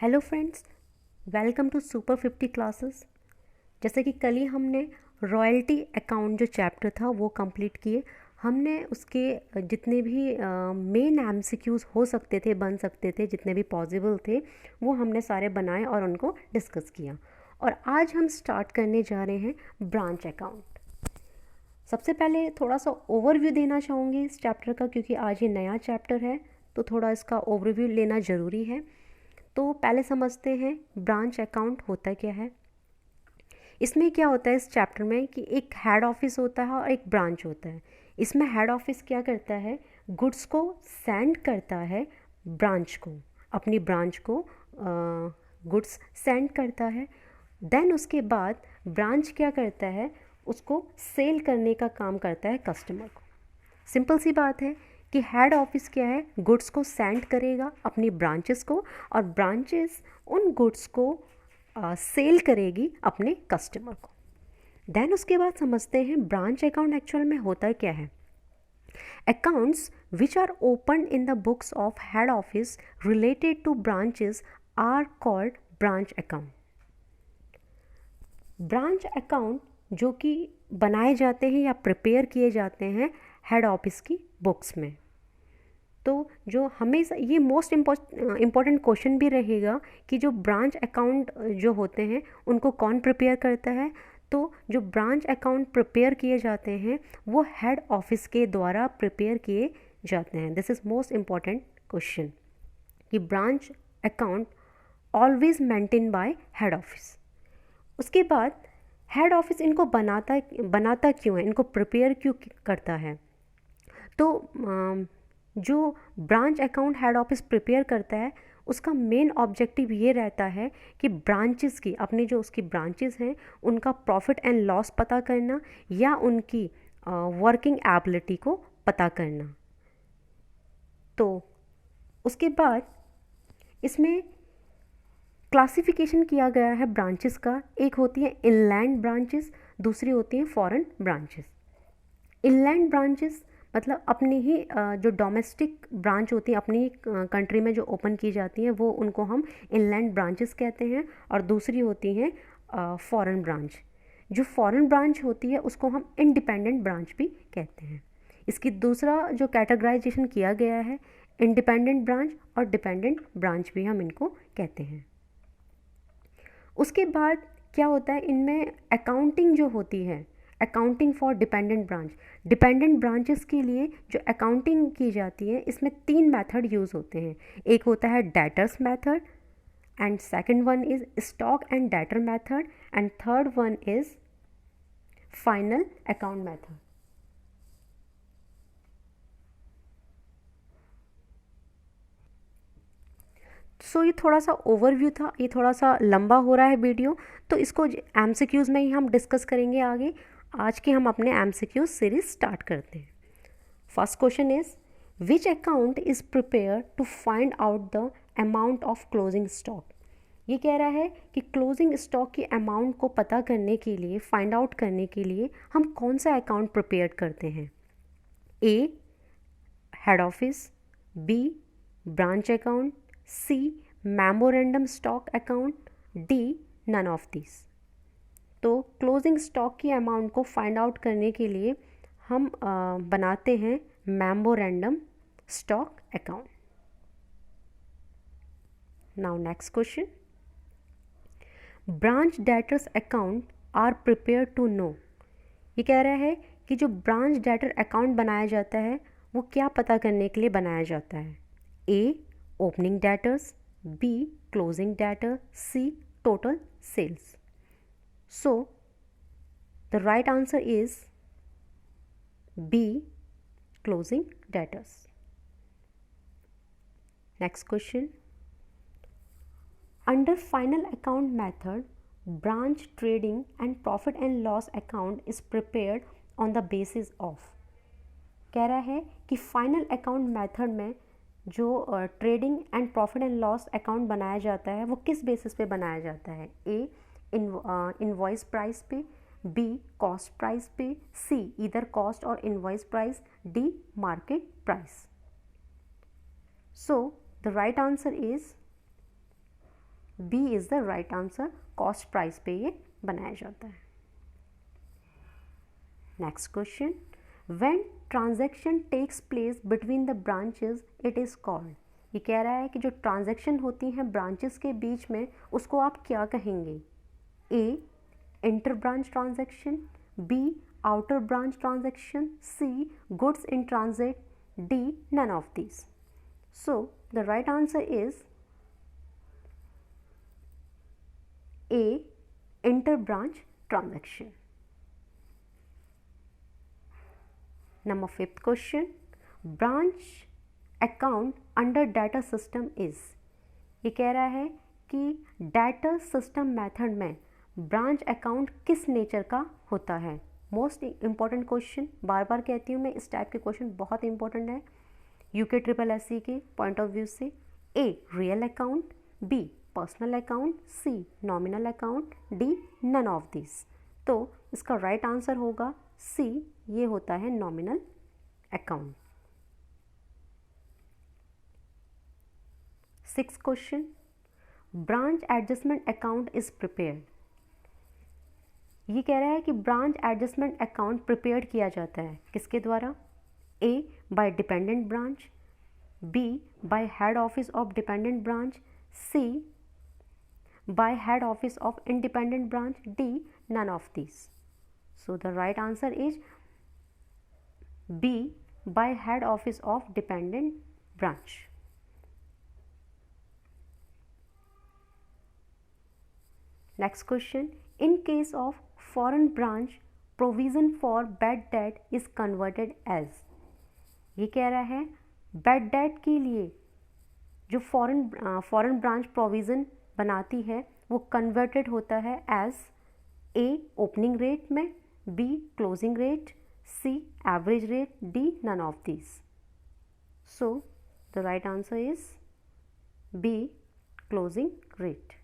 Hello friends, welcome to super 50 classes. जैसे कि कल ही हमने रॉयल्टी अकाउंट जो चैप्टर था वो कंप्लीट किए। हमने उसके जितने भी मेन एमसीक्यूज़ हो सकते थे, बन सकते थे, जितने भी पॉसिबल थे वो हमने सारे बनाए और उनको डिस्कस किया। और आज हम स्टार्ट करने जा रहे हैं ब्रांच अकाउंट। सबसे पहले थोड़ा सा ओवरव्यू देना चाहूँगी इस चैप्टर का, क्योंकि आज ये नया चैप्टर है तो थोड़ा इसका ओवरव्यू लेना ज़रूरी है। तो पहले समझते हैं ब्रांच अकाउंट होता क्या है। इसमें क्या होता है इस चैप्टर में कि एक हेड ऑफिस होता है और एक ब्रांच होता है। इसमें हेड ऑफिस क्या करता है, गुड्स को सेंड करता है ब्रांच को, अपनी ब्रांच को गुड्स सेंड करता है। देन उसके बाद ब्रांच क्या करता है, उसको सेल करने का काम करता है कस्टमर को। सिंपल सी बात है कि हेड ऑफिस क्या है, गुड्स को सेंड करेगा अपनी ब्रांचेस को और ब्रांचेस उन गुड्स को सेल करेगी अपने कस्टमर को। देन उसके बाद समझते हैं ब्रांच अकाउंट एक्चुअल में होता क्या है। Accounts which are open in the books of head office related to branches are called branch account. Branch account जो कि बनाए जाते हैं या प्रिपेयर किए जाते हैं हेड ऑफिस की बुक्स में। तो जो हमेशा ये मोस्ट इम्पॉर्टेंट क्वेश्चन भी रहेगा कि जो ब्रांच अकाउंट जो होते हैं उनको कौन प्रिपेयर करता है। तो जो ब्रांच अकाउंट प्रिपेयर किए जाते हैं वो हेड ऑफिस के द्वारा प्रिपेयर किए जाते हैं। This is most important question कि branch account always maintain by head office. उसके बाद हेड ऑफिस इनको बनाता क्यों है, इनको प्रिपेयर क्यों करता है। तो जो branch account head office prepare करता है उसका मेन ऑब्जेक्टिव ये रहता है कि ब्रांचेस की, अपनी जो उसकी ब्रांचेस हैं उनका प्रॉफिट एंड लॉस पता करना या उनकी वर्किंग एबिलिटी को पता करना। तो उसके बाद इसमें क्लासिफिकेशन किया गया है ब्रांचेस का। एक होती है इनलैंड ब्रांचेस, दूसरी होती है फॉरेन ब्रांचेस। इनलैंड ब्रांचेस मतलब अपनी ही जो डोमेस्टिक ब्रांच होती है अपनी कंट्री में जो ओपन की जाती हैं वो उनको हम इनलैंड ब्रांचेस कहते हैं। और दूसरी होती हैं फॉरेन ब्रांच। जो फॉरेन ब्रांच होती है उसको हम इंडिपेंडेंट ब्रांच भी कहते हैं। इसकी दूसरा जो कैटेगराइजेशन किया गया है, इंडिपेंडेंट ब्रांच और डिपेंडेंट ब्रांच भी हम इनको कहते हैं। उसके बाद क्या होता है, इनमें अकाउंटिंग जो होती है, accounting for dependent branch, dependent branches के लिए जो अकाउंटिंग की जाती है इसमें 3 मेथड यूज़ होते हैं। एक होता है debtors method and second one is stock and debtor method and third one is final account method. So ये थोड़ा सा ओवरव्यू था, ये थोड़ा सा लंबा हो रहा है वीडियो, तो इसको एमसीक्यूज़ में ही हम डिस्कस करेंगे आगे। आज के हम अपने एमसीक्यूज सीरीज स्टार्ट करते हैं। First question is which account is prepare to find out the amount of closing stock. ये कह रहा है कि क्लोजिंग स्टॉक की अमाउंट को पता करने के लिए, फाइंड आउट करने के लिए हम कौन सा अकाउंट प्रिपेयर करते हैं। A head office, B branch account, C memorandum stock account, D none of this. तो क्लोजिंग स्टॉक की अमाउंट को फाइंड आउट करने के लिए हम बनाते हैं memorandum stock account. Now next question, branch debtors account are prepare to know. ये कह रहा है कि जो ब्रांच डेटर अकाउंट बनाया जाता है वो क्या पता करने के लिए बनाया जाता है। A opening debtors, B closing debtor, C total sales. So, the right answer is B closing debtors. Next question. Under final account method, branch trading and profit and loss account is prepared on the basis of। कह रहा है कि final account method में जो trading and profit and loss account बनाया जाता है वो किस बेसिस पे बनाया जाता है। ए इनवॉइस प्राइस पे, बी कॉस्ट प्राइस पे, सी इधर कॉस्ट और invoice price, D market price. So the right answer is B is the right answer, cost price पे ये बनाया जाता है। Next question, when transaction takes place between the branches it is called. ये कह रहा है कि जो ट्रांजैक्शन होती हैं ब्रांचेस के बीच में उसको आप क्या कहेंगे। A inter branch transaction, B outer branch transaction, C goods in transit, D none of these. So the right answer is A inter branch transaction. Number 5th question, branch account under data system is। ये कह रहा है कि data system method में branch account किस nature का होता है। मोस्ट इम्पॉर्टेंट क्वेश्चन, बार बार कहती हूँ मैं, इस टाइप के क्वेश्चन बहुत इंपॉर्टेंट है UKSSC के पॉइंट ऑफ व्यू से। A real account, B personal account, C nominal account, D none of this. तो इसका राइट आंसर होगा सी, ये होता है nominal account. 6th question, branch adjustment account is prepared. ये कह रहा है कि ब्रांच एडजस्टमेंट अकाउंट प्रिपेयर्ड किया जाता है किसके द्वारा। A by dependent branch, B by head office of dependent branch, C by head office of independent branch, D none of this. So the right answer is B by head office of dependent branch. Next question, in case of foreign branch provision for bad debt is converted as। ये कह रहा है bad debt के लिए जो foreign branch provision बनाती है वो converted होता है as A opening rate में, B closing rate, C average rate, D none of these. So the right answer is B closing rate.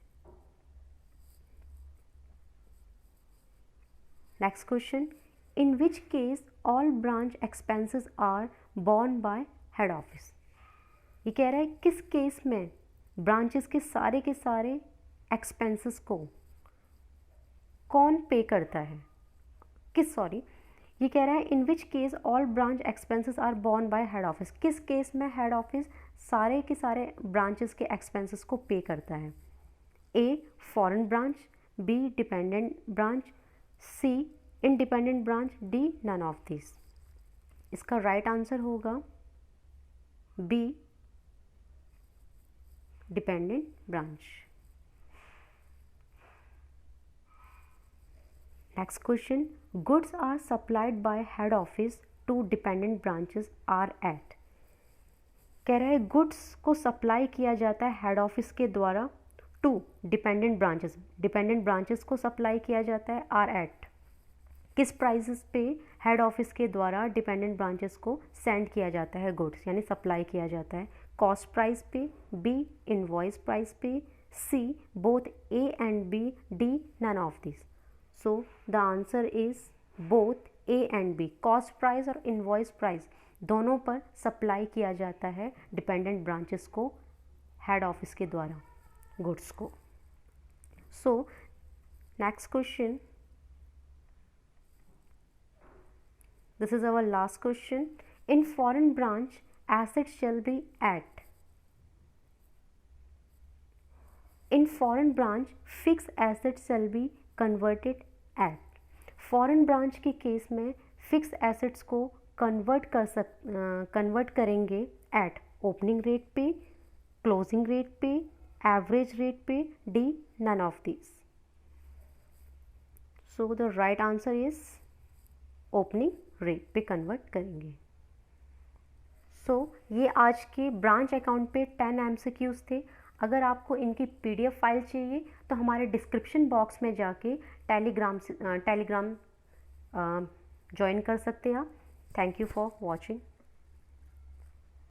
Next question, in which case all branch expenses are borne by head office। ये कह रहा है किस केस में branches के सारे expenses को कौन पे करता है, ये कह रहा है in which case all branch expenses are borne by head office. किस केस में हेड ऑफिस सारे के सारे ब्रांचेस के एक्सपेंसेस को पे करता है। A foreign branch, B dependent branch, C independent branch, D none of this. इसका राइट आंसर होगा B dependent branch. Next question, goods are supplied by head office to dependent branches are at। कह रहा है goods को supply किया जाता है head office के द्वारा टू डिपेंडेंट ब्रांचेस को सप्लाई किया जाता है आर एट किस प्राइसेस पे हेड ऑफिस के द्वारा डिपेंडेंट ब्रांचेस को सेंड किया जाता है गुड्स, यानी सप्लाई किया जाता है। कॉस्ट प्राइस पे, बी इनवॉइस प्राइस पे, C both A and B, D none of this. So the answer is both A and B, cost price और invoice price दोनों पर सप्लाई किया जाता है डिपेंडेंट ब्रांचेस को हेड ऑफिस के द्वारा गुड्स को। So next question, this is our last question, in foreign branch asset shall be at. In foreign branch fix asset shall be converted at. Foreign branch के case में fix assets को convert करेंगे at opening rate पे, closing rate पे, average rate पे, D none of this. So the right answer is opening rate पे convert करेंगे। सो ये आज के ब्रांच अकाउंट पे 10 MCQs थे। अगर आपको इनकी PDF फाइल चाहिए तो हमारे डिस्क्रिप्शन बॉक्स में जाके टेलीग्राम ज्वाइन कर सकते हैं आप। Thank you for watching.